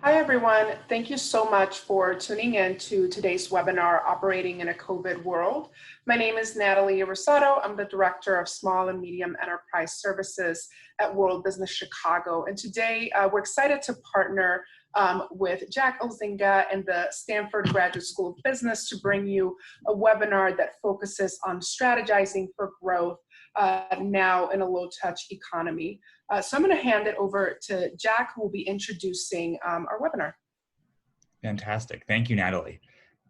Hi, everyone. Thank you so much for tuning in to today's webinar, Operating in a COVID World. My name is Natalie Rosado. I'm the Director of Small and Medium Enterprise Services at World Business Chicago. And today we're excited to partner with Jack Elzinga and the Stanford Graduate School of Business to bring you a webinar that focuses on strategizing for growth now in a low-touch economy. So I'm going to hand it over to Jack, who will be introducing our webinar. Fantastic. Thank you, Natalie.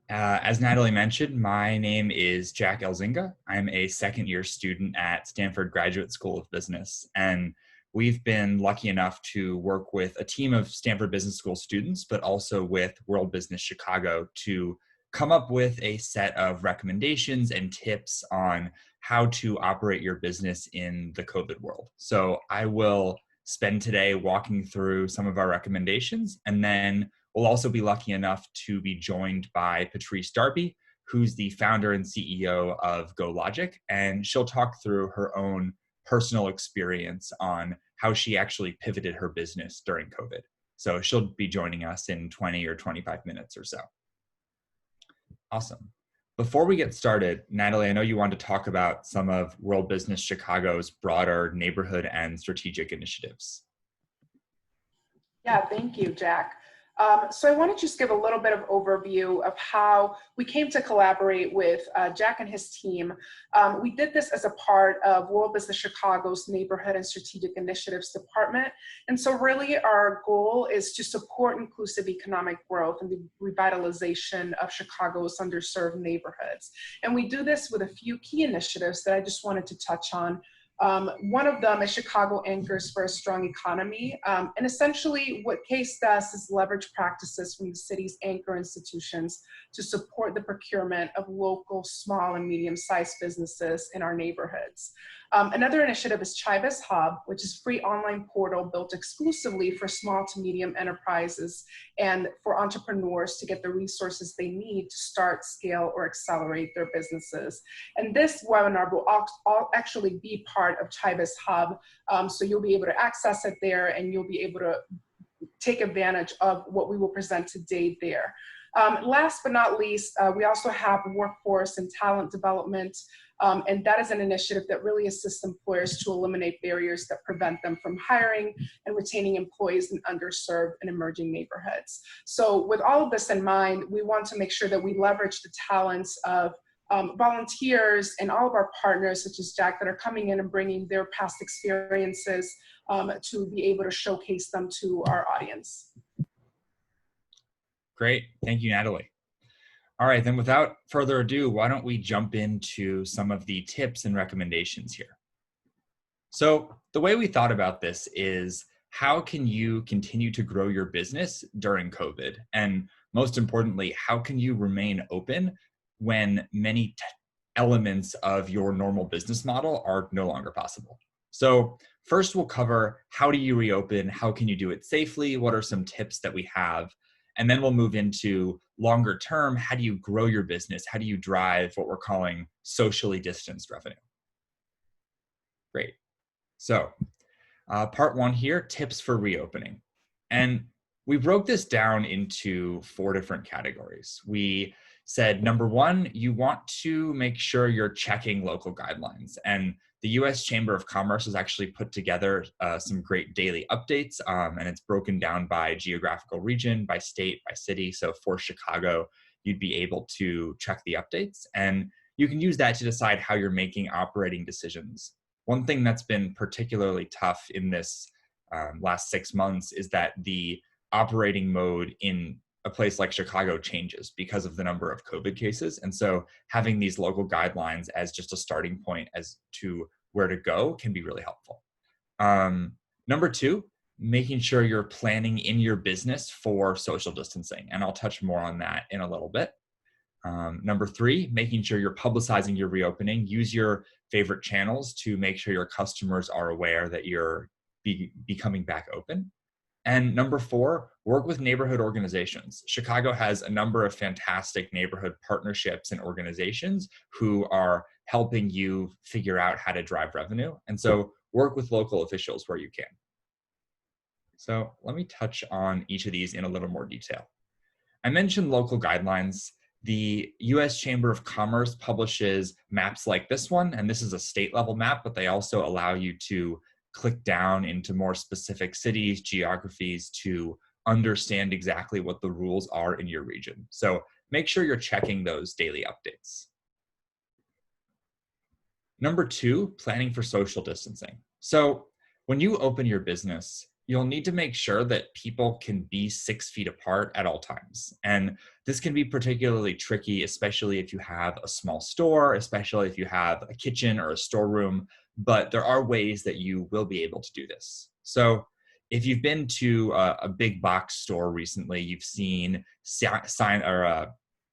As Natalie mentioned, my name is Jack Elzinga. I'm a second-year student at Stanford Graduate School of Business, and we've been lucky enough to work with a team of Stanford Business School students, but also with World Business Chicago to come up with a set of recommendations and tips on how to operate your business in the COVID world. So I will spend today walking through some of our recommendations, and then we'll also be lucky enough to be joined by Patrice, who's the founder and CEO of GoLogic, and she'll talk through her own personal experience on how she actually pivoted her business during COVID. So she'll be joining us in 20 or 25 minutes or so. Awesome. Before we get started, Natalie, I know you wanted to talk about some of World Business Chicago's broader neighborhood and strategic initiatives. Yeah, thank you, Jack. So I want to just give a little bit of overview of how we came to collaborate with Jack and his team. We did this as a part of World Business Chicago's Neighborhood and Strategic Initiatives Department. And so really our goal is to support inclusive economic growth and the revitalization of Chicago's underserved neighborhoods. And we do this with a few key initiatives that I just wanted to touch on. One of them is Chicago Anchors for a Strong Economy. And essentially what CASE does is leverage practices from the city's anchor institutions to support the procurement of local small and medium-sized businesses in our neighborhoods. Another initiative is Chivis Hub, which is a free online portal built exclusively for small to medium enterprises and for entrepreneurs to get the resources they need to start, scale, or accelerate their businesses. And this webinar will actually be part of Chivis Hub, so you'll be able to access it there and you'll be able to take advantage of what we will present today there. Last but not least, we also have workforce and talent development, and that is an initiative that really assists employers to eliminate barriers that prevent them from hiring and retaining employees in underserved and emerging neighborhoods. So with all of this in mind, we want to make sure that we leverage the talents of volunteers and all of our partners, such as Jack, that are coming in and bringing their past experiences to be able to showcase them to our audience. Great. Thank you, Natalie. All right, then without further ado, why don't we jump into some of the tips and recommendations here. So the way we thought about this is, how can you continue to grow your business during COVID? And most importantly, how can you remain open when many elements of your normal business model are no longer possible? So first we'll cover, how do you reopen? How can you do it safely? What are some tips that we have? And then we'll move into longer term, how do you grow your business? How do you drive what we're calling socially distanced revenue? Great. So part one here, tips for reopening. And we broke this down into 4 different categories. We said, number one, you want to make sure you're checking local guidelines. And the US Chamber of Commerce has actually put together some great daily updates, and it's broken down by geographical region, by state, by city. So for Chicago, you'd be able to check the updates, and you can use that to decide how you're making operating decisions. One thing that's been particularly tough in this last 6 months is that the operating mode in a place like Chicago changes because of the number of COVID cases. And so having these local guidelines as just a starting point as to where to go can be really helpful. Number 2, making sure you're planning in your business for social distancing. And I'll touch more on that in a little bit. Number 3, making sure you're publicizing your reopening. Use your favorite channels to make sure your customers are aware that you're becoming back open. And number 4, work with neighborhood organizations. Chicago has a number of fantastic neighborhood partnerships and organizations who are helping you figure out how to drive revenue. And so work with local officials where you can. So let me touch on each of these in a little more detail. I mentioned local guidelines. The US Chamber of Commerce publishes maps like this one, and this is a state level map, but they also allow you to click down into more specific cities, geographies to understand exactly what the rules are in your region. So make sure you're checking those daily updates. Number two, planning for social distancing. So when you open your business, you'll need to make sure that people can be 6 feet apart at all times. And this can be particularly tricky, especially if you have a small store, especially if you have a kitchen or a storeroom, but there are ways that you will be able to do this. So if you've been to a big box store recently, you've seen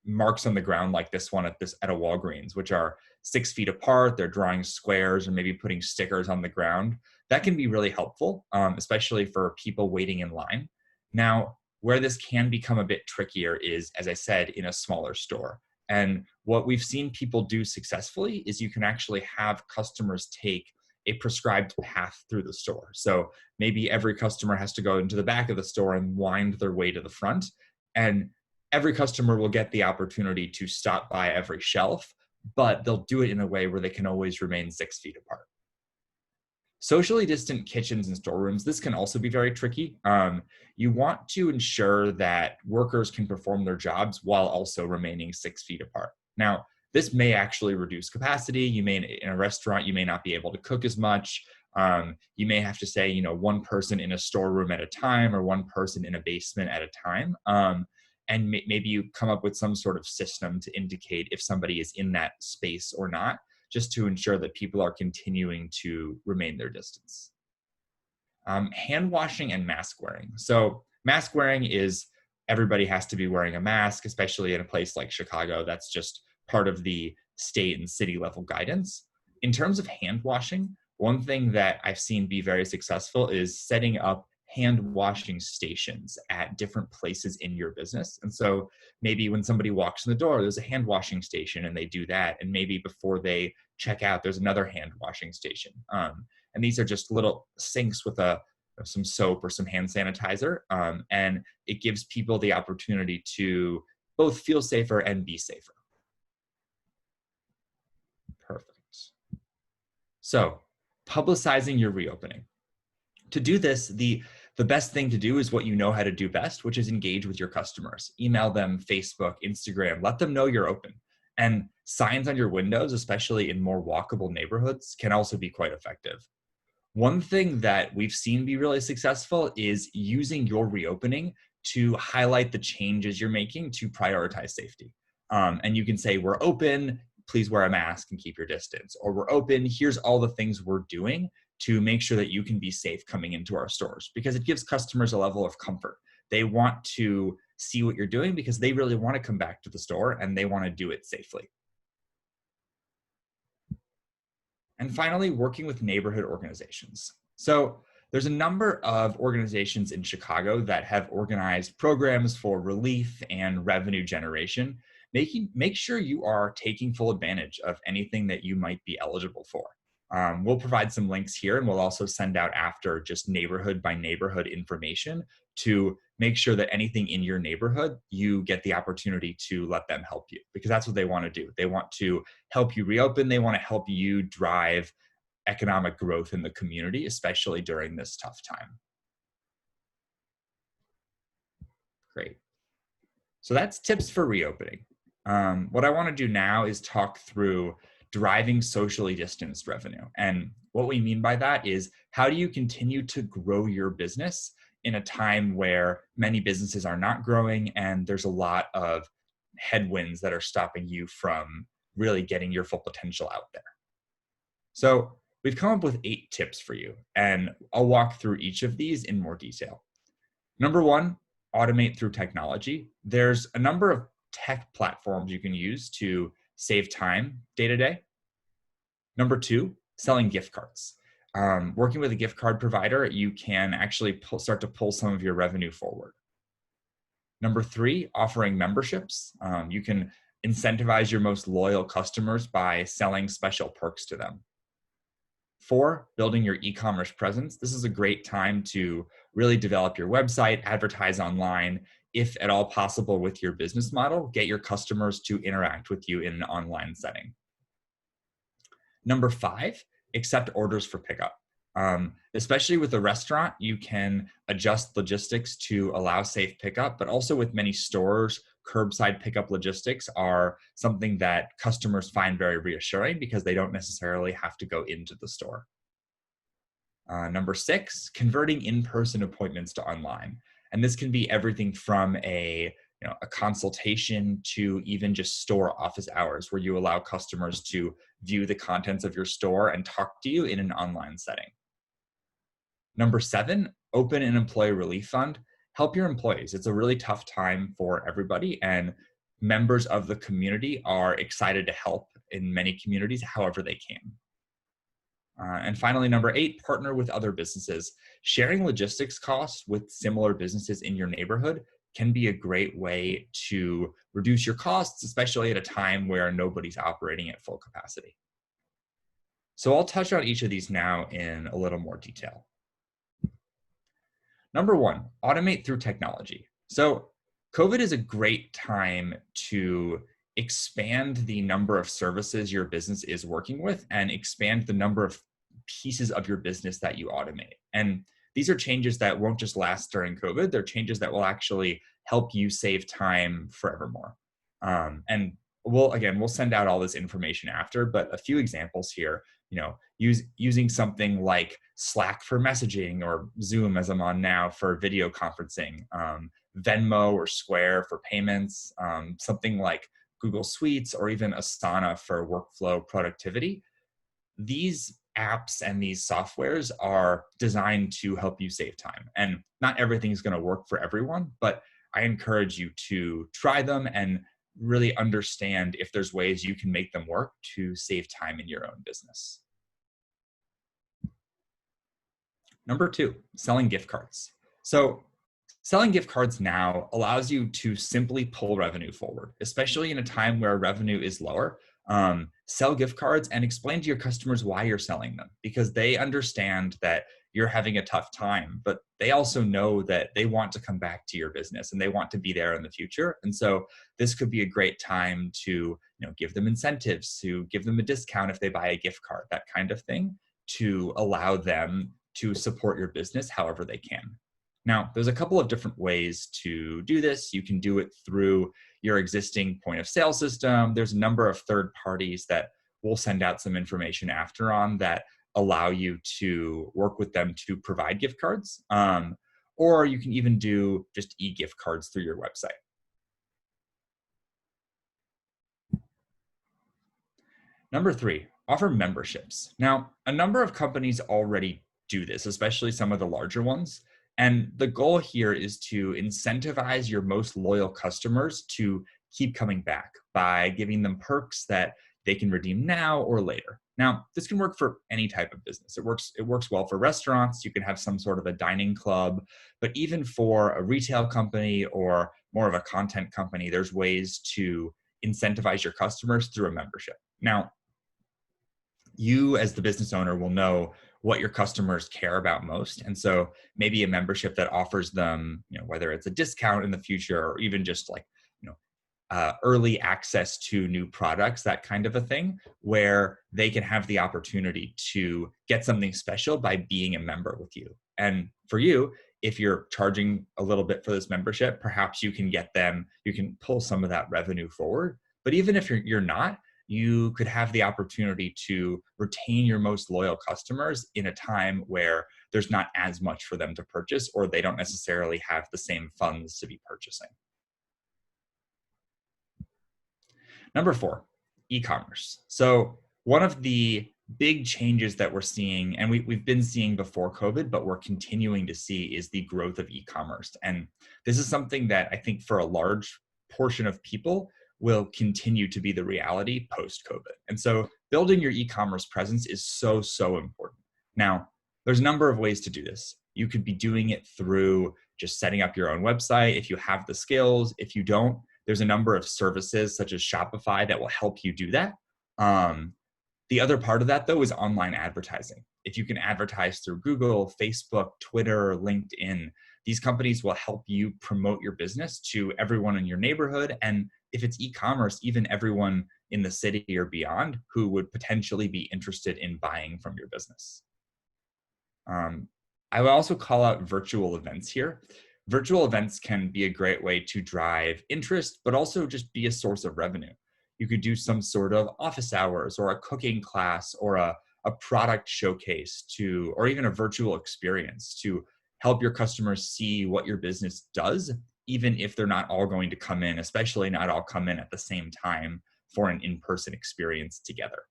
marks on the ground like this one at a Walgreens, which are 6 feet apart. They're drawing squares or maybe putting stickers on the ground. That can be really helpful, especially for people waiting in line. Now, where this can become a bit trickier is, as I said, in a smaller store. And what we've seen people do successfully is you can actually have customers take a prescribed path through the store. So maybe every customer has to go into the back of the store and wind their way to the front. And every customer will get the opportunity to stop by every shelf, but they'll do it in a way where they can always remain 6 feet apart. Socially distant kitchens and storerooms, this can also be very tricky. You want to ensure that workers can perform their jobs while also remaining 6 feet apart. Now, this may actually reduce capacity. In a restaurant, you may not be able to cook as much. You may have to say, one person in a storeroom at a time or one person in a basement at a time. And maybe you come up with some sort of system to indicate if somebody is in that space or not, just to ensure that people are continuing to remain their distance. Hand washing and mask wearing. So mask wearing is everybody has to be wearing a mask, especially in a place like Chicago. That's just part of the state and city level guidance. In terms of hand washing, one thing that I've seen be very successful is setting up hand washing stations at different places in your business. And so maybe when somebody walks in the door, there's a hand washing station and they do that. And maybe before they check out, there's another hand washing station. And these are just little sinks with some soap or some hand sanitizer. And it gives people the opportunity to both feel safer and be safer. Perfect. So publicizing your reopening. To do this, the best thing to do is what you know how to do best, which is engage with your customers. Email them, Facebook, Instagram, let them know you're open. And signs on your windows, especially in more walkable neighborhoods, can also be quite effective. One thing that we've seen be really successful is using your reopening to highlight the changes you're making to prioritize safety. And you can say, we're open, please wear a mask and keep your distance. Or we're open, here's all the things we're doing to make sure that you can be safe coming into our stores, because it gives customers a level of comfort. They want to see what you're doing because they really want to come back to the store and they want to do it safely. And finally, working with neighborhood organizations. So there's a number of organizations in Chicago that have organized programs for relief and revenue generation. Make sure you are taking full advantage of anything that you might be eligible for. We'll provide some links here, and we'll also send out after just neighborhood by neighborhood information to make sure that anything in your neighborhood, you get the opportunity to let them help you, because that's what they want to do. They want to help you reopen. They want to help you drive economic growth in the community, especially during this tough time. Great. So that's tips for reopening. What I want to do now is talk through driving socially distanced revenue. And what we mean by that is, how do you continue to grow your business in a time where many businesses are not growing and there's a lot of headwinds that are stopping you from really getting your full potential out there? So we've come up with 8 tips for you, and I'll walk through each of these in more detail. Number 1, automate through technology. There's a number of tech platforms you can use to save time day to day. Number 2, selling gift cards. Working with a gift card provider, you can actually start to pull some of your revenue forward. Number 3, offering memberships. You can incentivize your most loyal customers by selling special perks to them. 4, building your e-commerce presence. This is a great time to really develop your website, advertise online, if at all possible with your business model, get your customers to interact with you in an online setting. Number 5, accept orders for pickup. Especially with a restaurant, you can adjust logistics to allow safe pickup, but also with many stores, curbside pickup logistics are something that customers find very reassuring because they don't necessarily have to go into the store. Number 6, converting in-person appointments to online. And this can be everything from a consultation to even just store office hours where you allow customers to view the contents of your store and talk to you in an online setting. Number 7, open an employee relief fund. Help your employees. It's a really tough time for everybody, and members of the community are excited to help in many communities however they can. And finally, number 8, partner with other businesses. Sharing logistics costs with similar businesses in your neighborhood can be a great way to reduce your costs, especially at a time where nobody's operating at full capacity. So I'll touch on each of these now in a little more detail. Number 1, automate through technology. So COVID is a great time to expand the number of services your business is working with and expand the number of pieces of your business that you automate. And these are changes that won't just last during COVID. They're changes that will actually help you save time forevermore. And we'll send out all this information after, but a few examples here, using something like Slack for messaging or Zoom, as I'm on now, for video conferencing, Venmo or Square for payments, something like Google Suites or even Asana for workflow productivity. These apps and these softwares are designed to help you save time. And not everything is going to work for everyone, but I encourage you to try them and really understand if there's ways you can make them work to save time in your own business. Number 2, selling gift cards. So selling gift cards now allows you to simply pull revenue forward, especially in a time where revenue is lower. Sell gift cards and explain to your customers why you're selling them, because they understand that you're having a tough time, but they also know that they want to come back to your business and they want to be there in the future. And so this could be a great time to give them incentives, to give them a discount if they buy a gift card, that kind of thing, to allow them to support your business however they can. Now, there's a couple of different ways to do this. You can do it through your existing point of sale system. There's a number of third parties that we'll send out some information after on that allow you to work with them to provide gift cards. Or you can even do just e-gift cards through your website. Number 3, offer memberships. Now, a number of companies already do this, especially some of the larger ones. And the goal here is to incentivize your most loyal customers to keep coming back by giving them perks that they can redeem now or later. Now, this can work for any type of business. It works well for restaurants. You can have some sort of a dining club, but even for a retail company or more of a content company, there's ways to incentivize your customers through a membership. Now, you as the business owner will know what your customers care about most. And so maybe a membership that offers them, whether it's a discount in the future or even just like, early access to new products, that kind of a thing, where they can have the opportunity to get something special by being a member with you. And for you, if you're charging a little bit for this membership, perhaps you can pull some of that revenue forward. But even if you're not, you could have the opportunity to retain your most loyal customers in a time where there's not as much for them to purchase, or they don't necessarily have the same funds to be purchasing. Number 4, e-commerce. So one of the big changes that we're seeing, and we've been seeing before COVID, but we're continuing to see, is the growth of e-commerce. And this is something that I think for a large portion of people will continue to be the reality post-COVID. And so building your e-commerce presence is so, so important. Now, there's a number of ways to do this. You could be doing it through just setting up your own website if you have the skills. If you don't, there's a number of services such as Shopify that will help you do that. The other part of that, though, is online advertising. If you can advertise through Google, Facebook, Twitter, LinkedIn, these companies will help you promote your business to everyone in your neighborhood. And if it's e-commerce, even everyone in the city or beyond who would potentially be interested in buying from your business. I would also call out virtual events here. Virtual events can be a great way to drive interest, but also just be a source of revenue. You could do some sort of office hours or a cooking class or a product showcase or even a virtual experience to help your customers see what your business does, even if they're not all going to come in, especially not all come in at the same time for an in-person experience together.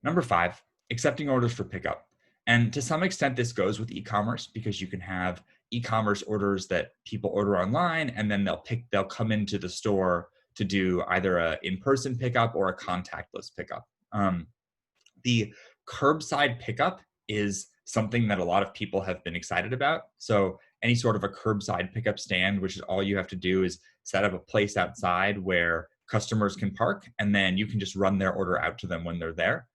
Number 5, accepting orders for pickup. And to some extent, this goes with e-commerce because you can have e-commerce orders that people order online, and then they'll come into the store to do either a in-person pickup or a contactless pickup. The curbside pickup is something that a lot of people have been excited about. So any sort of a curbside pickup stand, which is all you have to do is set up a place outside where customers can park, and then you can just run their order out to them when they're there.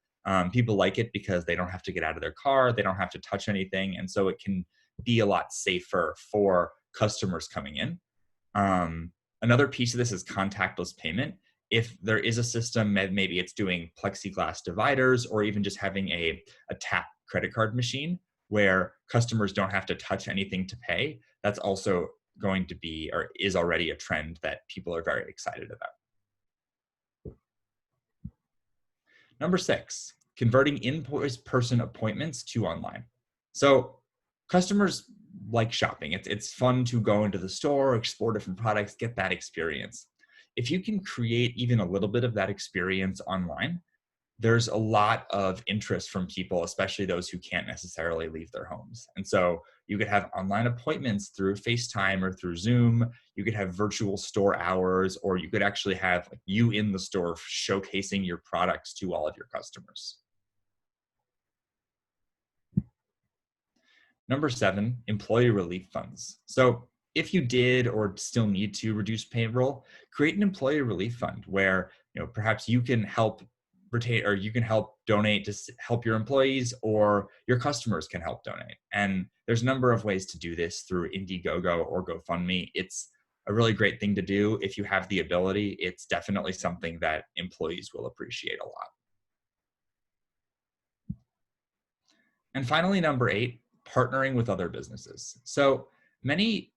People like it because they don't have to get out of their car, they don't have to touch anything, and so it can be a lot safer for customers coming in. Another piece of this is contactless payment. If there is a system, maybe it's doing plexiglass dividers or even just having a tap credit card machine where customers don't have to touch anything to pay, that's also going to be, or is already, a trend that people are very excited about. Number 6, converting in-person appointments to online. So customers like shopping. It's fun to go into the store, explore different products, get that experience. If you can create even a little bit of that experience online, there's a lot of interest from people, especially those who can't necessarily leave their homes. And so you could have online appointments through FaceTime or through Zoom. You could have virtual store hours, or you could actually have you in the store showcasing your products to all of your customers. Number 7, employee relief funds. So if you did or still need to reduce payroll, create an employee relief fund where perhaps you can help retain, or you can help donate to help your employees, or your customers can help donate. And there's a number of ways to do this through Indiegogo or GoFundMe. It's a really great thing to do if you have the ability. It's definitely something that employees will appreciate a lot. And finally, number 8, partnering with other businesses. So many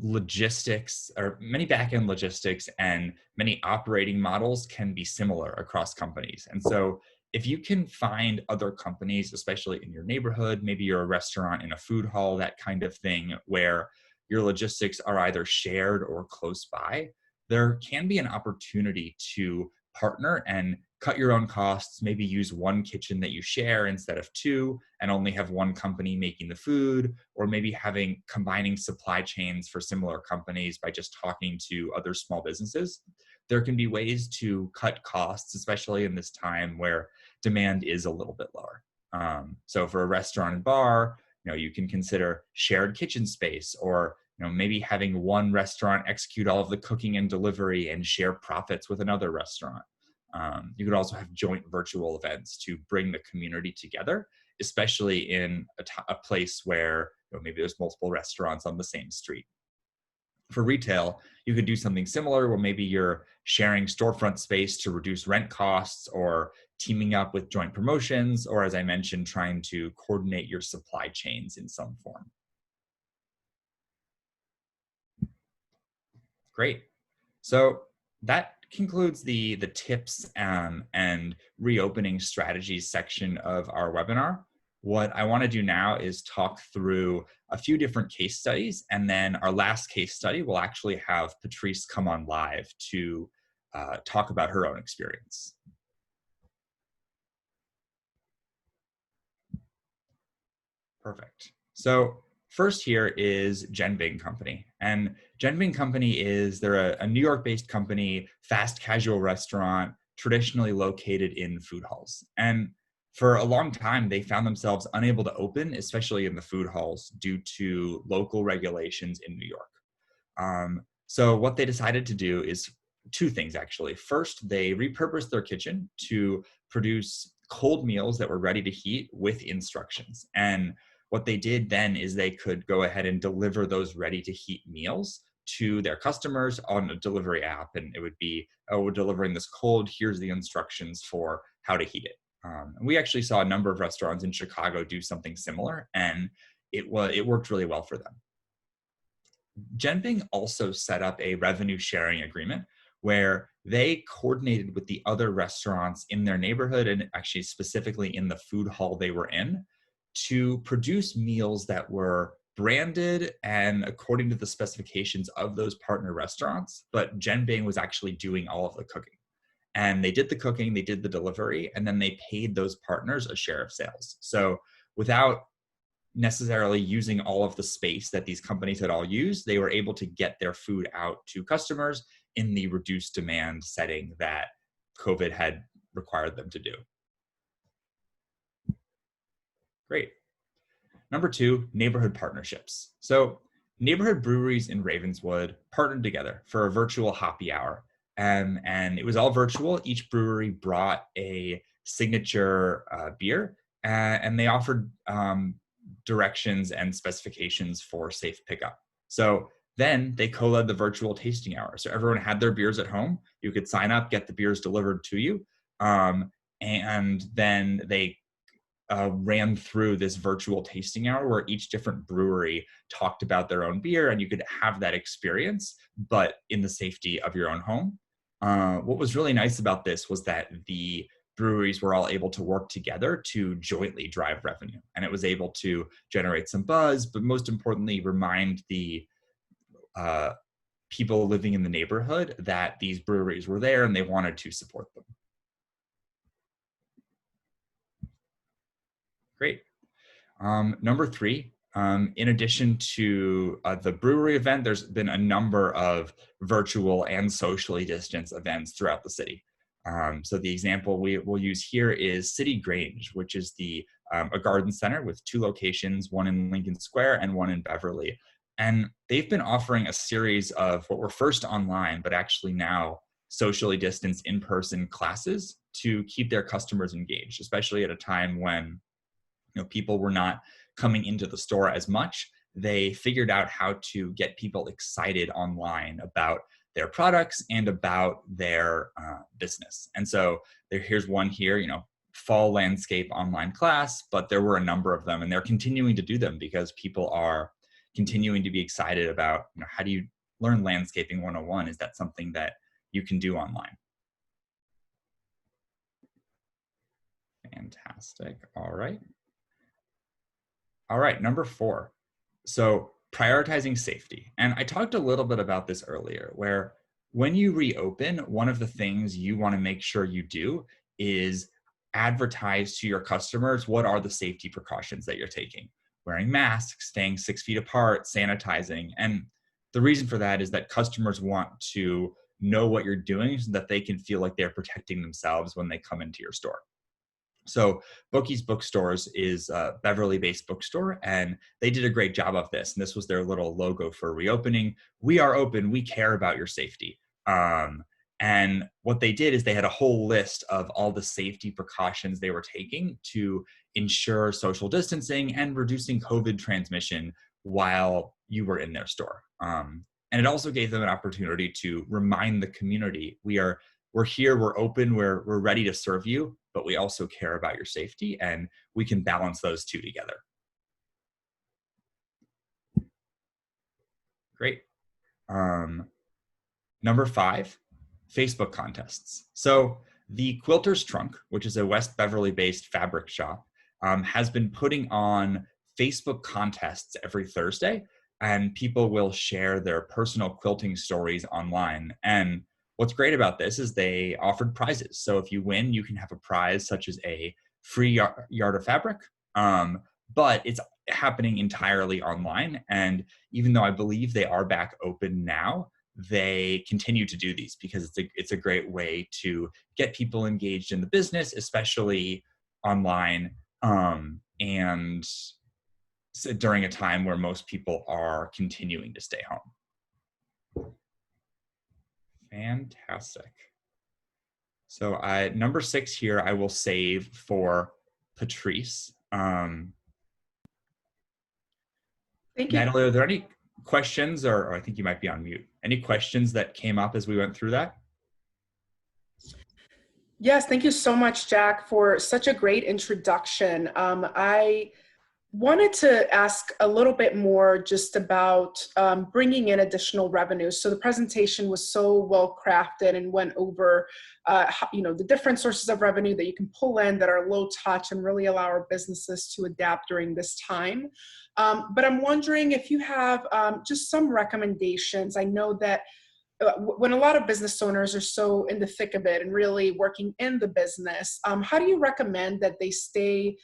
logistics, or many back-end logistics and many operating models can be similar across companies. And so if you can find other companies, especially in your neighborhood, maybe you're a restaurant in a food hall, that kind of thing, where your logistics are either shared or close by, there can be an opportunity to partner and cut your own costs, maybe use one kitchen that you share instead of 2, and only have one company making the food, or maybe combining supply chains for similar companies by just talking to other small businesses. There can be ways to cut costs, especially in this time where demand is a little bit lower. So for a restaurant and bar, you can consider shared kitchen space, or maybe having one restaurant execute all of the cooking and delivery and share profits with another restaurant. You could also have joint virtual events to bring the community together, especially in a place where maybe there's multiple restaurants on the same street. For retail, you could do something similar where maybe you're sharing storefront space to reduce rent costs, or teaming up with joint promotions, or, as I mentioned, trying to coordinate your supply chains in some form. Great. So that concludes the tips and reopening strategies section of our webinar. What I want to do now is talk through a few different case studies, and then our last case study will actually have Patrice come on live to talk about her own experience. Perfect. So first here is Genbing Company. And Genbing Company they're a New York-based company, fast casual restaurant, traditionally located in food halls. And for a long time, they found themselves unable to open, especially in the food halls, due to local regulations in New York. So what they decided to do is two things actually. First, they repurposed their kitchen to produce cold meals that were ready to heat with instructions. And what they did then is they could go ahead and deliver those ready to heat meals to their customers on a delivery app. And it would be, oh, we're delivering this cold, here's the instructions for how to heat it. And we actually saw a number of restaurants in Chicago do something similar, and it worked really well for them. Genbing also set up a revenue sharing agreement where they coordinated with the other restaurants in their neighborhood, and actually specifically in the food hall they were in, to produce meals that were branded and according to the specifications of those partner restaurants, but Genbing was actually doing all of the cooking. And they did the cooking, they did the delivery, and then they paid those partners a share of sales. So without necessarily using all of the space that these companies had all used, they were able to get their food out to customers in the reduced demand setting that COVID had required them to do. Great. Number two, neighborhood partnerships. So neighborhood breweries in Ravenswood partnered together for a virtual happy hour. And it was all virtual. Each brewery brought a signature beer, and they offered directions and specifications for safe pickup. So then they co-led the virtual tasting hour. So everyone had their beers at home. You could sign up, get the beers delivered to you. And then they ran through this virtual tasting hour where each different brewery talked about their own beer, and you could have that experience, but in the safety of your own home. What was really nice about this was that the breweries were all able to work together to jointly drive revenue, and it was able to generate some buzz, but most importantly, remind the people living in the neighborhood that these breweries were there and they wanted to support them. Great. Number three, in addition to the brewery event, there's been a number of virtual and socially distanced events throughout the city. So the example we will use here is City Grange, which is a garden center with two locations, one in Lincoln Square and one in Beverly. And they've been offering a series of what were first online, but actually now socially distanced in-person classes to keep their customers engaged, especially at a time when people were not coming into the store as much. They figured out how to get people excited online about their products and about their business. And so here's one here, fall landscape online class, but there were a number of them, and they're continuing to do them because people are continuing to be excited about, how do you learn landscaping 101? Is that something that you can do online? Fantastic. All right. All right, number four. So prioritizing safety. And I talked a little bit about this earlier, where when you reopen, one of the things you want to make sure you do is advertise to your customers what are the safety precautions that you're taking. Wearing masks, staying 6 feet apart, sanitizing. And the reason for that is that customers want to know what you're doing so that they can feel like they're protecting themselves when they come into your store. So Bookie's Bookstores is a Beverly-based bookstore, and they did a great job of this. And this was their little logo for reopening. We are open. We care about your safety. And what they did is they had a whole list of all the safety precautions they were taking to ensure social distancing and reducing COVID transmission while you were in their store. And it also gave them an opportunity to remind the community, we're here, we're open, we're ready to serve you, but we also care about your safety, and we can balance those two together. Great. Number five, Facebook contests. So the Quilter's Trunk, which is a West Beverly-based fabric shop, has been putting on Facebook contests every Thursday, and people will share their personal quilting stories online. And what's great about this is they offered prizes. So if you win, you can have a prize such as a free yard of fabric, but it's happening entirely online. And even though I believe they are back open now, they continue to do these because it's a great way to get people engaged in the business, especially online, and during a time where most people are continuing to stay home. Fantastic. So number 6 here, I will save for Patrice. Thank you. Natalie, are there any questions, or I think you might be on mute, any questions that came up as we went through that? Yes, thank you so much, Jack, for such a great introduction. I wanted to ask a little bit more just about bringing in additional revenue. So the presentation was so well crafted and went over the different sources of revenue that you can pull in that are low touch and really allow our businesses to adapt during this time. But I'm wondering if you have just some recommendations. I know that when a lot of business owners are so in the thick of it and really working in the business, how do you recommend that they stay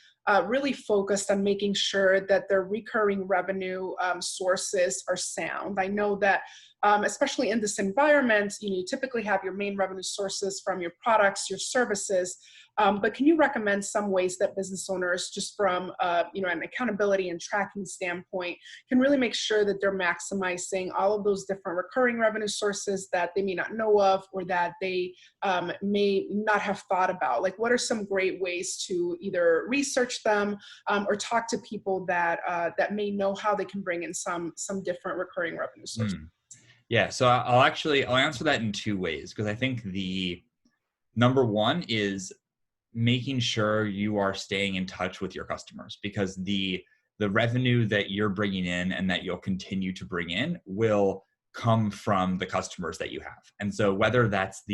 really focused on making sure that their recurring revenue sources are sound? I know that especially in this environment, you typically have your main revenue sources from your products, your services, but can you recommend some ways that business owners, just from an accountability and tracking standpoint, can really make sure that they're maximizing all of those different recurring revenue sources that they may not know of or that they may not have thought about? Like, what are some great ways to either research them or talk to people that may know how they can bring in some different recurring revenue sources? Yeah, so I'll answer that in 2 ways, because I think the number 1 is making sure you are staying in touch with your customers, because the revenue that you're bringing in and that you'll continue to bring in will come from the customers that you have. And so whether that's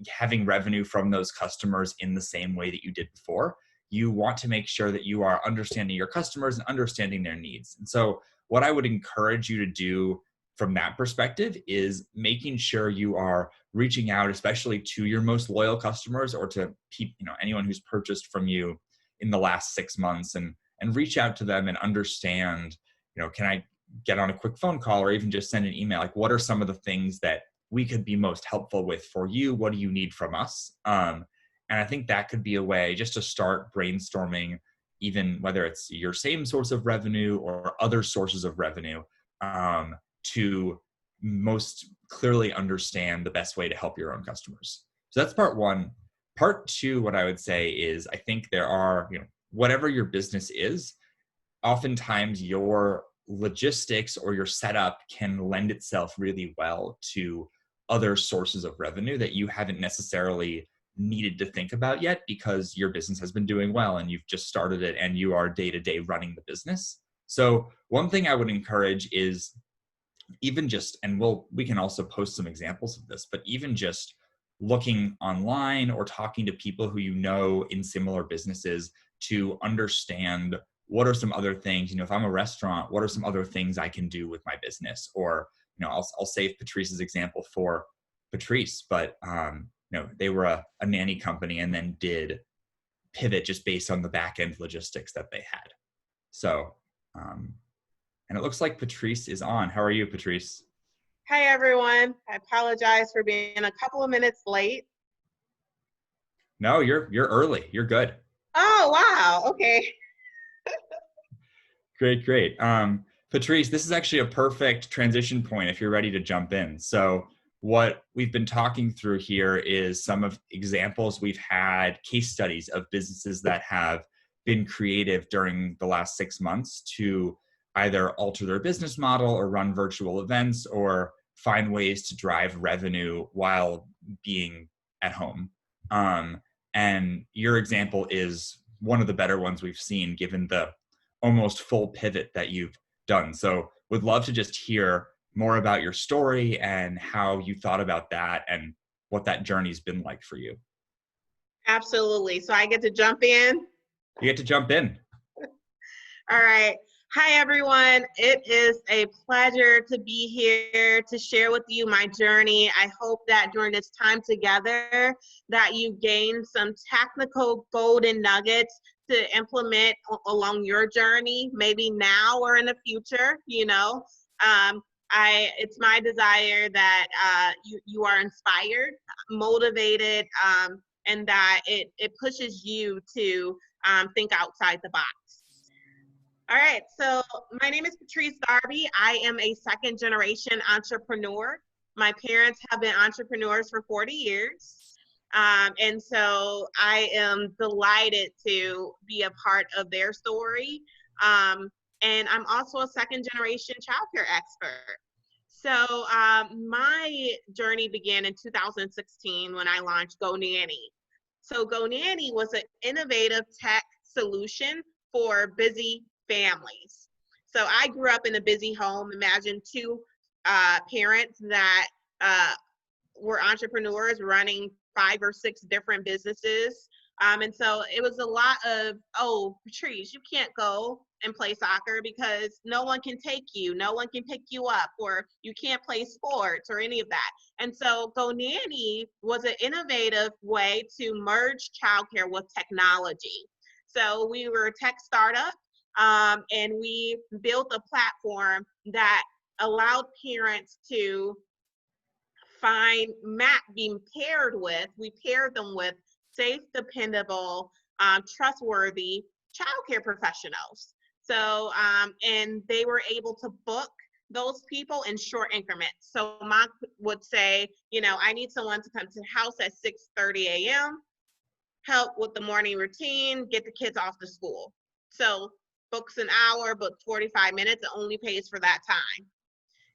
having revenue from those customers in the same way that you did before, you want to make sure that you are understanding your customers and understanding their needs. And so what I would encourage you to do from that perspective is making sure you are reaching out, especially to your most loyal customers, or to anyone who's purchased from you in the last 6 months, and reach out to them and understand, can I get on a quick phone call or even just send an email? Like, what are some of the things that we could be most helpful with for you? What do you need from us? And I think that could be a way just to start brainstorming, even whether it's your same source of revenue or other sources of revenue, to most clearly understand the best way to help your own customers. So that's part 1. Part 2, what I would say is, I think there are, whatever your business is, oftentimes your logistics or your setup can lend itself really well to other sources of revenue that you haven't necessarily needed to think about yet, because your business has been doing well and you've just started it and you are day-to-day running the business. So one thing I would encourage is, even just, and we can also post some examples of this, but even just looking online or talking to people who in similar businesses, to understand what are some other things, if I'm a restaurant, what are some other things I can do with my business? Or, I'll save Patrice's example for Patrice, but they were a nanny company and then did pivot just based on the back end logistics that they had. So, and it looks like Patrice is on. How are you, Patrice? Hi, everyone. I apologize for being a couple of minutes late. No, you're early. You're good. Oh, wow. Okay. Great. Patrice, this is actually a perfect transition point if you're ready to jump in. So what we've been talking through here is some of examples we've had, case studies of businesses that have been creative during the last 6 months to either alter their business model or run virtual events or find ways to drive revenue while being at home. And your example is one of the better ones we've seen, given the almost full pivot that you've done. So would love to just hear more about your story and how you thought about that and what that journey's been like for you. Absolutely. So I get to jump in? You get to jump in. All right. Hi, everyone. It is a pleasure to be here to share with you my journey. I hope that during this time together that you gain some technical golden nuggets to implement along your journey, maybe now or in the future. It's my desire that you are inspired, motivated, and that it pushes you to think outside the box. All right, so my name is Patrice Darby. I am a second generation entrepreneur. My parents have been entrepreneurs for 40 years. And so I am delighted to be a part of their story. And I'm also a second generation childcare expert. So my journey began in 2016 when I launched Go Nanny. So Go Nanny was an innovative tech solution for busy families. So I grew up in a busy home. Imagine two parents that were entrepreneurs running 5 or 6 different businesses. And so it was a lot of, oh, Patrice, you can't go and play soccer because no one can take you, no one can pick you up, or you can't play sports or any of that. And so Go Nanny was an innovative way to merge childcare with technology. So we were a tech startup, and we built a platform that allowed parents to being paired with, we paired them with safe, dependable, trustworthy childcare professionals. So, and they were able to book those people in short increments. So mom would say, you know, I need someone to come to the house at 6:30 a.m., help with the morning routine, get the kids off to school. So books an hour, book 45 minutes, it only pays for that time.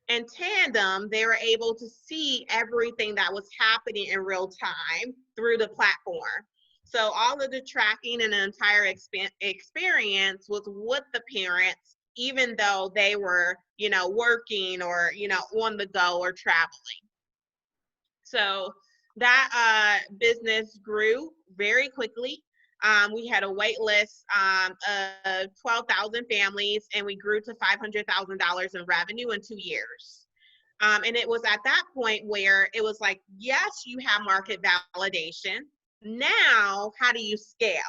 In tandem, they were able to see everything that was happening in real time through the platform. So all of the tracking and the entire experience was with the parents, even though they were, you know, working or, you know, on the go or traveling. So that business grew very quickly. We had a wait list of 12,000 families, and we grew to $500,000 in revenue in 2 years. And it was at that point where it was like, yes, you have market validation. Now, how do you scale,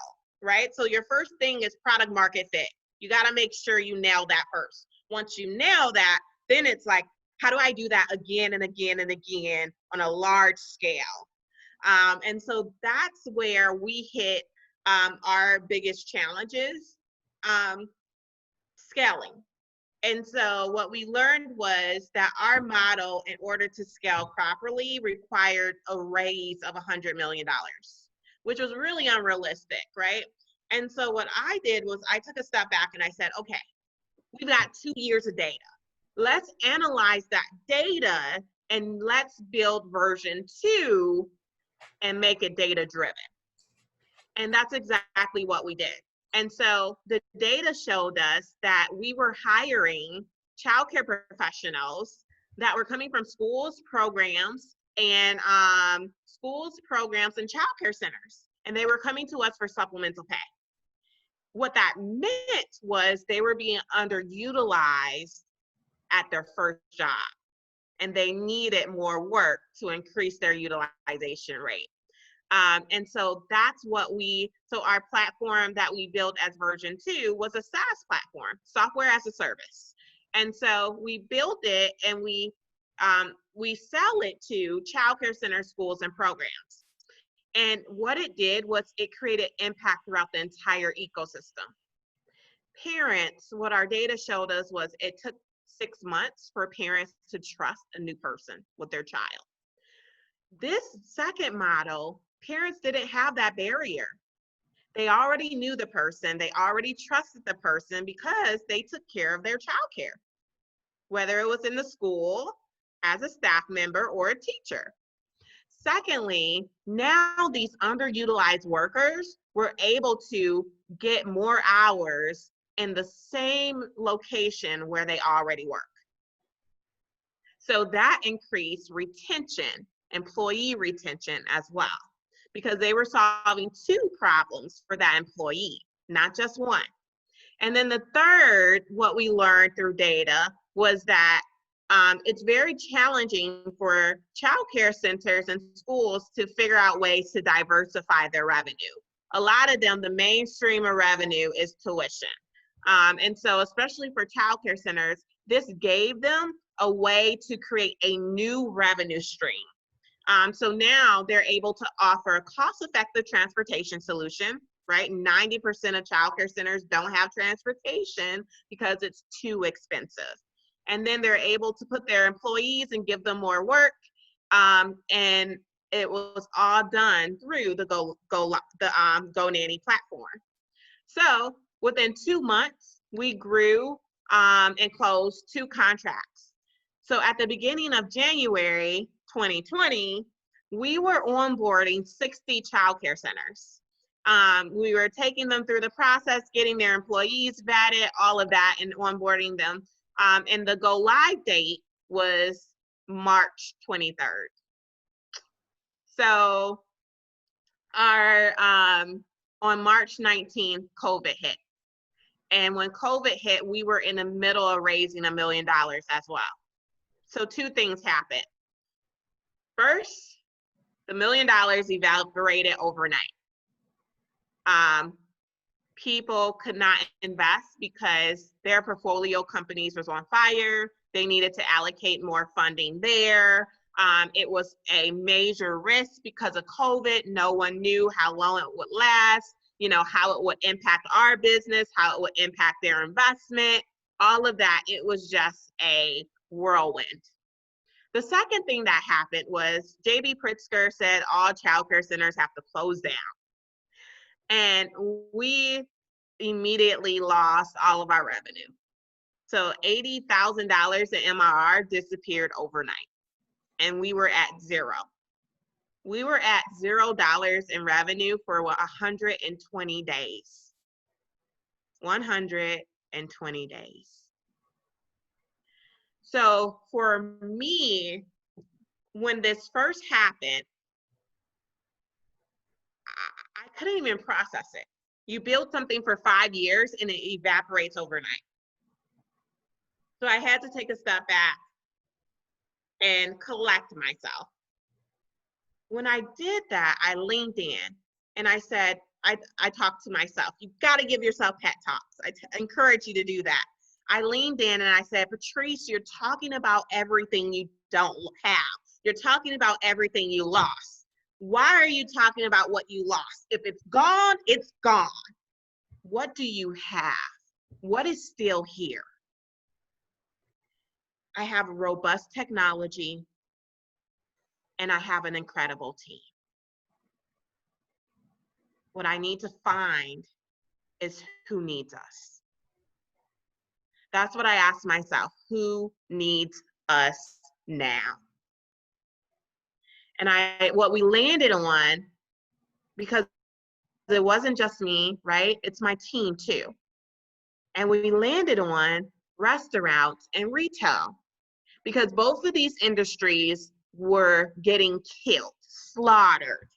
right? So your first thing is product market fit. You got to make sure you nail that first. Once you nail that, then it's like, how do I do that again and again and again on a large scale? And so that's where we hit our biggest challenges, scaling. And so what we learned was that our model, in order to scale properly, required a raise of $100 million, which was really unrealistic, right? And so what I did was I took a step back and I said, okay, we've got 2 years of data. Let's analyze that data and let's build version 2 and make it data driven. And that's exactly what we did. And so the data showed us that we were hiring childcare professionals that were coming from schools, programs, and childcare centers. And they were coming to us for supplemental pay. What that meant was they were being underutilized at their first job, and they needed more work to increase their utilization rate. And so that's what so our platform that we built as version 2 was a SaaS platform, software as a service. And so we built it and we sell it to childcare centers, schools, and programs. And what it did was it created impact throughout the entire ecosystem. Parents, what our data showed us was it took 6 months for parents to trust a new person with their child. This second model, parents didn't have that barrier. They already knew the person. They already trusted the person because they took care of their childcare, whether it was in the school, as a staff member, or a teacher. Secondly, now these underutilized workers were able to get more hours in the same location where they already work. So that increased retention, employee retention as well, because they were solving 2 problems for that employee, not just one. And then the third, what we learned through data was that it's very challenging for childcare centers and schools to figure out ways to diversify their revenue. A lot of them, the mainstream of revenue is tuition. And so especially for childcare centers, this gave them a way to create a new revenue stream. So now they're able to offer a cost-effective transportation solution, right? 90% of childcare centers don't have transportation because it's too expensive. and then they're able to put their employees and give them more work. And it was all done through the GoNanny platform. So within 2 months, we grew and closed 2 contracts. So at the beginning of January 2020, we were onboarding 60 childcare centers. We were taking them through the process, getting their employees vetted, all of that, and onboarding them. And the go live date was March 23rd. So on March 19th, COVID hit. And when COVID hit, we were in the middle of raising $1 million as well. So 2 things happened. First, the $1 million evaporated overnight. People could not invest because their portfolio companies was on fire. They needed to allocate more funding there. It was a major risk because of COVID. No one knew how long it would last, how it would impact our business, how it would impact their investment, all of that. It was just a whirlwind. The second thing that happened was J.B. Pritzker said all childcare centers have to close down. And we immediately lost all of our revenue. So $80,000 in MRR disappeared overnight. And we were at zero. We were at $0 in revenue for 120 days. 120 days. So for me, when this first happened, I couldn't even process it. You build something for 5 years and it evaporates overnight. So I had to take a step back and collect myself. When I did that, I leaned in and I said, I talked to myself. You've got to give yourself pep talks. I encourage you to do that. I leaned in and I said, Patrice, you're talking about everything you don't have. You're talking about everything you lost. Why are you talking about what you lost? If it's gone, it's gone. What do you have? What is still here? I have robust technology and I have an incredible team. What I need to find is who needs us. That's what I asked myself. Who needs us now? And what we landed on, because it wasn't just me, right? It's my team too. And we landed on restaurants and retail, because both of these industries were getting killed, slaughtered.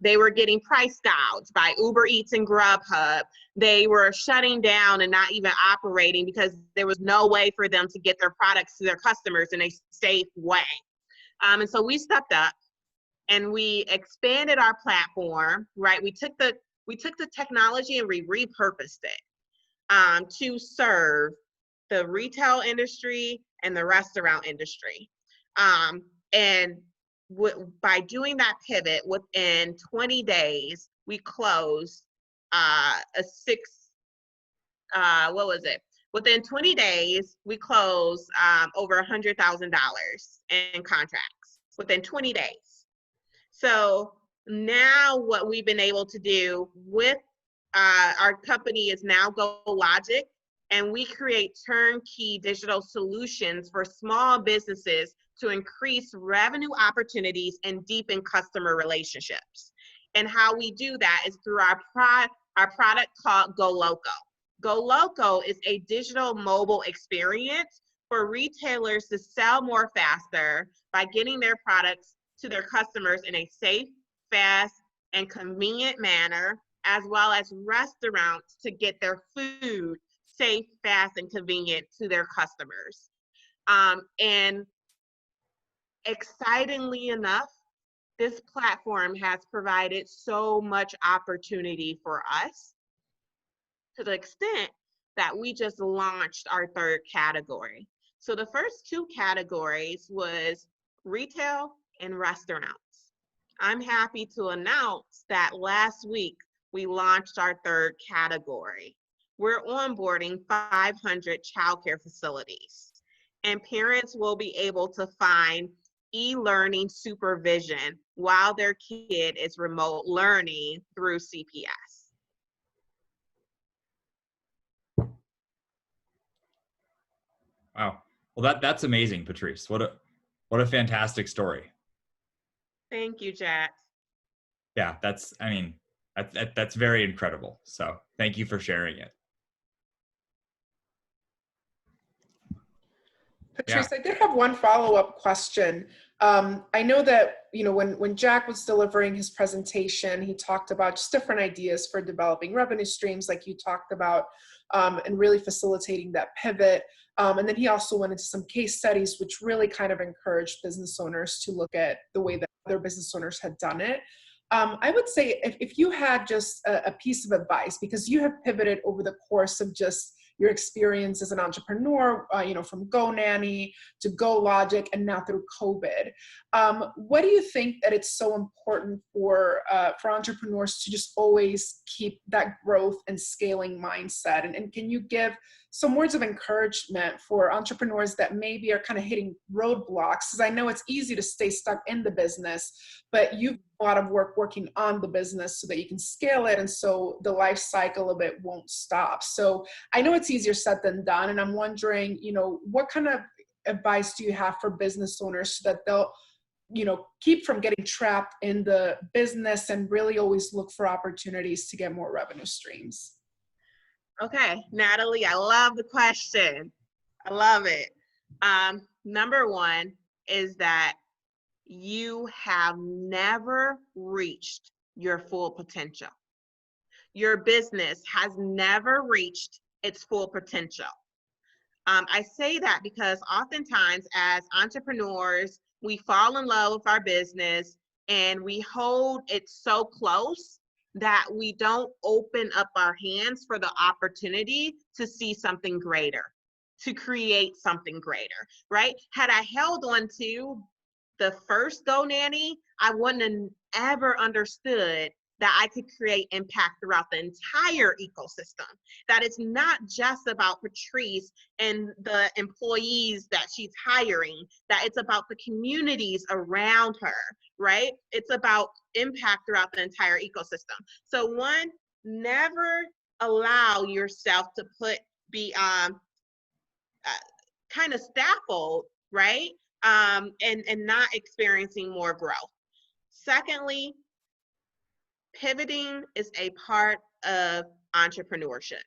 They were getting price gouged by Uber Eats and Grubhub. They were shutting down and not even operating because there was no way for them to get their products to their customers in a safe way. And so we stepped up and we expanded our platform, right? We took the technology and we repurposed it to serve the retail industry and the restaurant industry. And by doing that pivot, within 20 days, we closed Within 20 days, we closed over $100,000 in contracts within 20 days. So now what we've been able to do with our company is now GoLogic, and we create turnkey digital solutions for small businesses to increase revenue opportunities and deepen customer relationships. And how we do that is through our product called GoLoco. GoLoco is a digital mobile experience for retailers to sell more faster by getting their products to their customers in a safe, fast, and convenient manner, as well as restaurants to get their food safe, fast, and convenient to their customers. And excitingly enough, this platform has provided so much opportunity for us, to the extent that we just launched our third category. So the first 2 categories was retail and restaurants. I'm happy to announce that last week we launched our third category, we're onboarding 500 childcare facilities, and parents will be able to find e-learning supervision while their kid is remote learning through CPS. Wow. Well, that's amazing, Patrice. What a fantastic story. Thank you, Jack. Yeah, that's very incredible. So thank you for sharing it. Patrice, I did have one follow-up question. I know that, when Jack was delivering his presentation, he talked about just different ideas for developing revenue streams, like you talked about, and really facilitating that pivot. And then he also went into some case studies, which really kind of encouraged business owners to look at the way that other business owners had done it. I would say if you had just a piece of advice, because you have pivoted over the course of just your experience as an entrepreneur, from GoNanny to GoLogic and now through COVID. What do you think that it's so important for entrepreneurs to just always keep that growth and scaling mindset? And can you give some words of encouragement for entrepreneurs that maybe are kind of hitting roadblocks? Because I know it's easy to stay stuck in the business, but you've done a lot of work working on the business so that you can scale it, and so the life cycle of it won't stop. So I know it's easier said than done, and I'm wondering, what kind of advice do you have for business owners so that they'll keep from getting trapped in the business and really always look for opportunities to get more revenue streams? Okay, Natalie, I love the question. I love it. Number one is that you have never reached your full potential. Your business has never reached its full potential. I say that because oftentimes as entrepreneurs, we fall in love with our business and we hold it so close that we don't open up our hands for the opportunity to see something greater, to create something greater, right? Had I held on to the first GoNanny, I wouldn't have ever understood that I could create impact throughout the entire ecosystem. That it's not just about Patrice and the employees that she's hiring, that it's about the communities around her, right? It's about impact throughout the entire ecosystem. So one, never allow yourself to be kind of stifled, right? And not experiencing more growth. Secondly, pivoting is a part of entrepreneurship.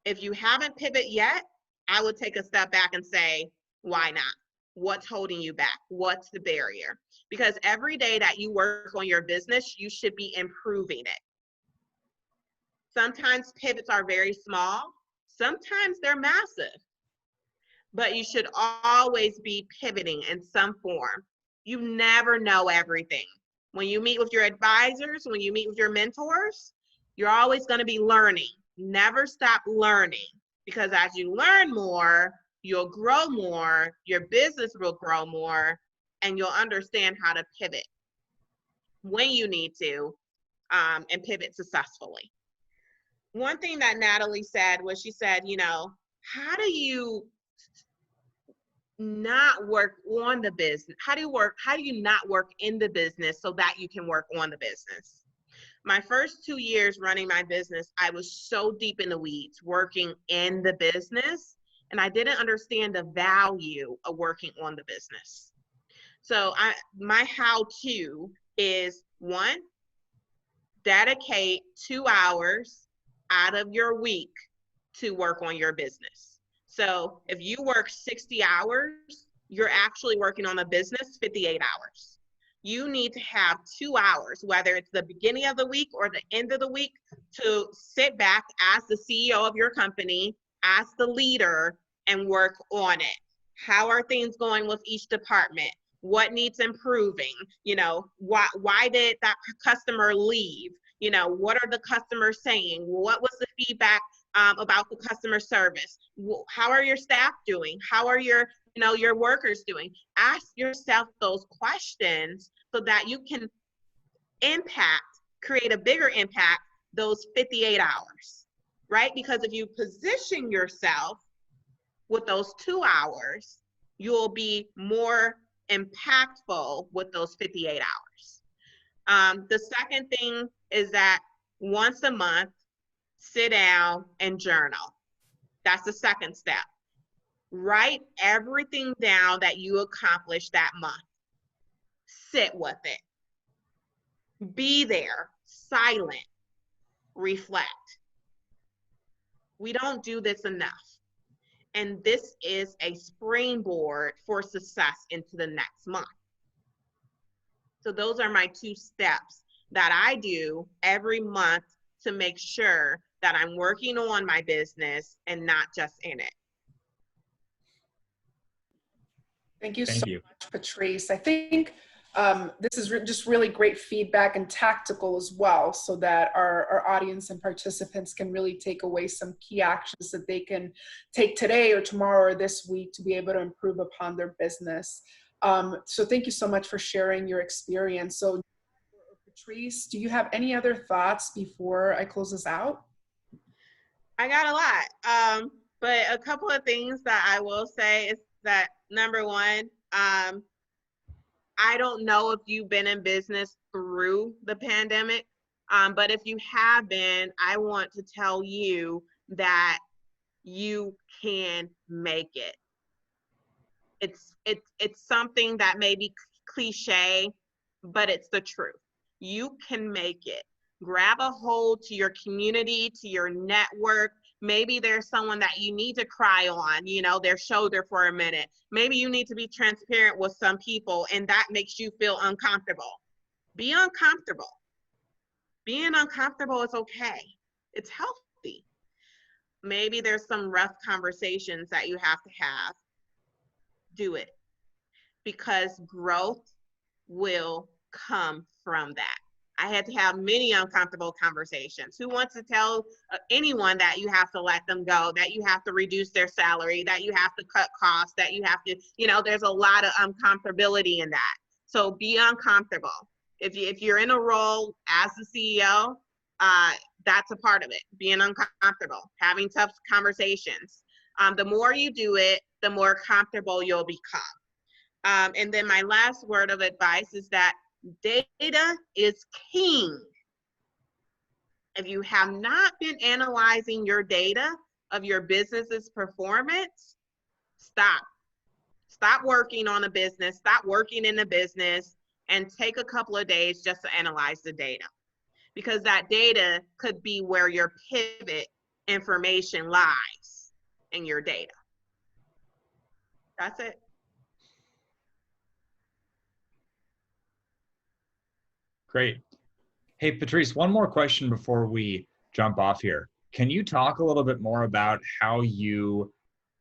If you haven't pivoted yet, I would take a step back and say, why not? What's holding you back? What's the barrier? Because every day that you work on your business, you should be improving it. Sometimes pivots are very small. Sometimes they're massive. But you should always be pivoting in some form. You never know everything. When you meet with your advisors, when you meet with your mentors, you're always going to be learning. Never stop learning, because as you learn more, you'll grow more, your business will grow more, and you'll understand how to pivot when you need to, and pivot successfully. One thing that Natalie said was, she said, how do you not work on the business? How do you not work in the business so that you can work on the business? My first 2 years running my business, I was so deep in the weeds working in the business, and I didn't understand the value of working on the business. So my how-to is, one, dedicate 2 hours out of your week to work on your business. So if you work 60 hours, you're actually working on the business 58 hours. You need to have 2 hours, whether it's the beginning of the week or the end of the week, to sit back as the CEO of your company, as the leader, and work on it. How are things going with each department? What needs improving? Why did that customer leave? What are the customers saying? What was the feedback about the customer service? How are your staff doing? How are your workers doing? Ask yourself those questions so that you can create a bigger impact those 58 hours. right? Because if you position yourself with those 2 hours, you'll be more impactful with those 58 hours. The second thing is that once a month, sit down and journal. That's the second step. Write everything down that you accomplished that month. Sit with it. Be there, silent, reflect. We don't do this enough. And this is a springboard for success into the next month. So those are my 2 steps that I do every month to make sure that I'm working on my business and not just in it. Thank you Thank so you. much, Patrice. I think this is just really great feedback and tactical as well, so that our audience and participants can really take away some key actions that they can take today or tomorrow or this week to be able to improve upon their business. So thank you so much for sharing your experience. So Patrice, do you have any other thoughts before I close this out? I got a lot, but a couple of things that I will say is that, number one, I don't know if you've been in business through the pandemic, but if you have been, I want to tell you that you can make it. It's something that may be cliche, but it's the truth. You can make it. Grab a hold to your community, to your network. Maybe there's someone that you need to cry on, you know, their shoulder for a minute. Maybe you need to be transparent with some people and that makes you feel uncomfortable. Be uncomfortable. Being uncomfortable is okay. It's healthy. Maybe there's some rough conversations that you have to have. Do it, because growth will come from that. I had to have many uncomfortable conversations. Who wants to tell anyone that you have to let them go, that you have to reduce their salary, that you have to cut costs, that you have to, you know, there's a lot of uncomfortability in that. So be uncomfortable. If you're in a role as the CEO, that's a part of it, being uncomfortable, having tough conversations. The more you do it, the more comfortable you'll become. And then my last word of advice is that data is king. If you have not been analyzing your data of your business's performance, stop. Stop working on a business, stop working in a business, and take a couple of days just to analyze the data. Because that data could be where your pivot information lies in your data. That's it. Great. Hey, Patrice, one more question before we jump off here. Can you talk a little bit more about how you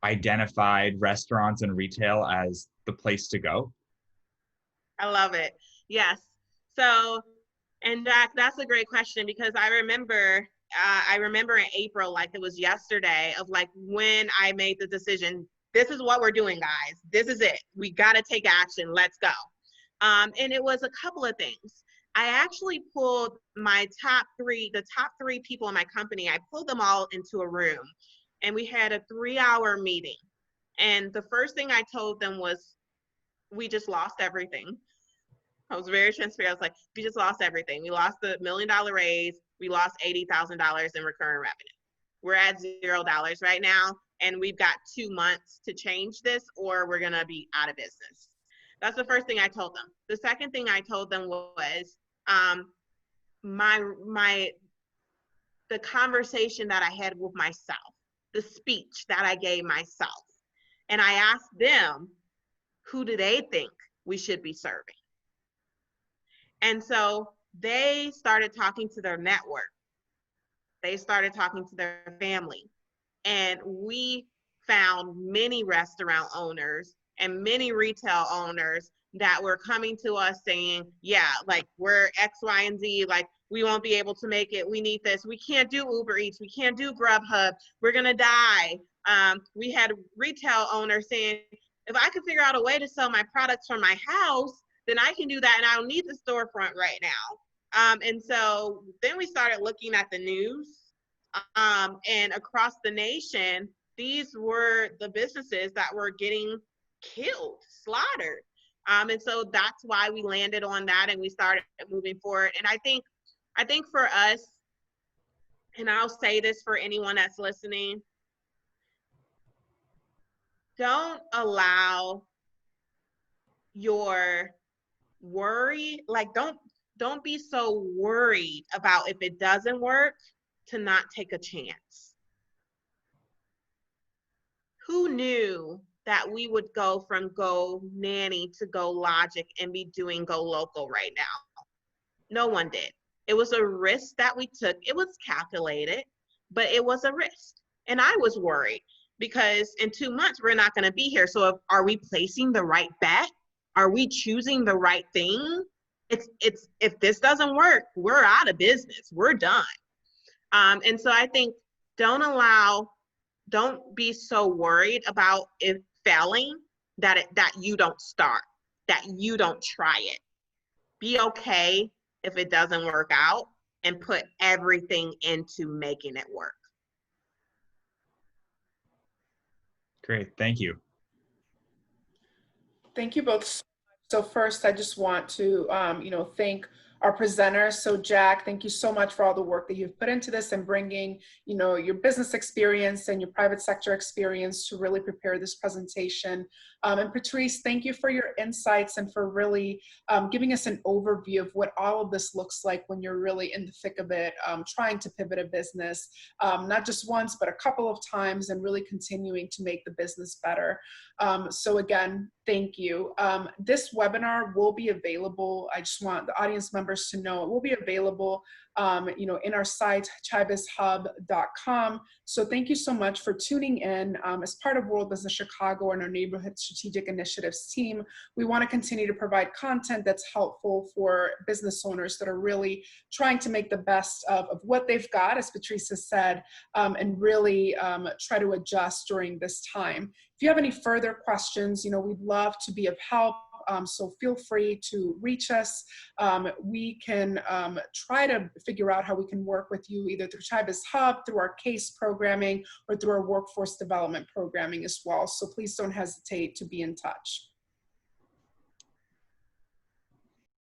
identified restaurants and retail as the place to go? I love it. Yes. So, and that's a great question, because I remember in April, like it was yesterday, of like when I made the decision, this is what we're doing, guys. This is it. We got to take action. Let's go. And it was a couple of things. I actually pulled the top three people in my company. I pulled them all into a room and we had a 3-hour meeting. And the first thing I told them was, we just lost everything. I was very transparent. I was like, we just lost everything. We lost the $1 million raise. We lost $80,000 in recurring revenue. We're at $0 right now. And we've got 2 months to change this or we're gonna be out of business. That's the first thing I told them. The second thing I told them was the conversation that I had with myself, the speech that I gave myself. And I asked them, who do they think we should be serving? And so they started talking to their network. They started talking to their family. And we found many restaurant owners and many retail owners that were coming to us saying, yeah, like we're X, Y, and Z, like we won't be able to make it. We need this. We can't do Uber Eats. We can't do Grubhub. We're gonna die. We had retail owners saying, if I could figure out a way to sell my products from my house, then I can do that and I don't need the storefront right now. And so then we started looking at the news. And across the nation, these were the businesses that were getting killed, slaughtered. And so that's why we landed on that and we started moving forward. And I think for us, and I'll say this for anyone that's listening, don't allow your worry, like don't be so worried about if it doesn't work to not take a chance. Who knew that we would go from Go Nanny to Go Logic and be doing Go Local right now? No one did. It was a risk that we took. It was calculated, but it was a risk. And I was worried because in 2 months, we're not going to be here. So are we placing the right bet? Are we choosing the right thing? If this doesn't work, we're out of business. We're done. And so I think don't be so worried about it failing that you don't start, that you don't try it. Be okay if it doesn't work out and put everything into making it work. Great, thank you. Thank you both so much. So first, I just want to, thank our presenters. So Jack, thank you so much for all the work that you've put into this and bringing, your business experience and your private sector experience to really prepare this presentation. And Patrice, thank you for your insights and for really giving us an overview of what all of this looks like when you're really in the thick of it, trying to pivot a business, not just once, but a couple of times, and really continuing to make the business better. So again, thank you. This webinar will be available. I just want the audience members to know it will be available in our site, chibishub.com. So thank you so much for tuning in. As part of World Business Chicago and our Neighborhood Strategic Initiatives team, we want to continue to provide content that's helpful for business owners that are really trying to make the best of what they've got, as Patrice has said, and really try to adjust during this time. If you have any further questions, we'd love to be of help. So feel free to reach us. We can try to figure out how we can work with you either through Chibis Hub, through our case programming, or through our workforce development programming as well. So please don't hesitate to be in touch.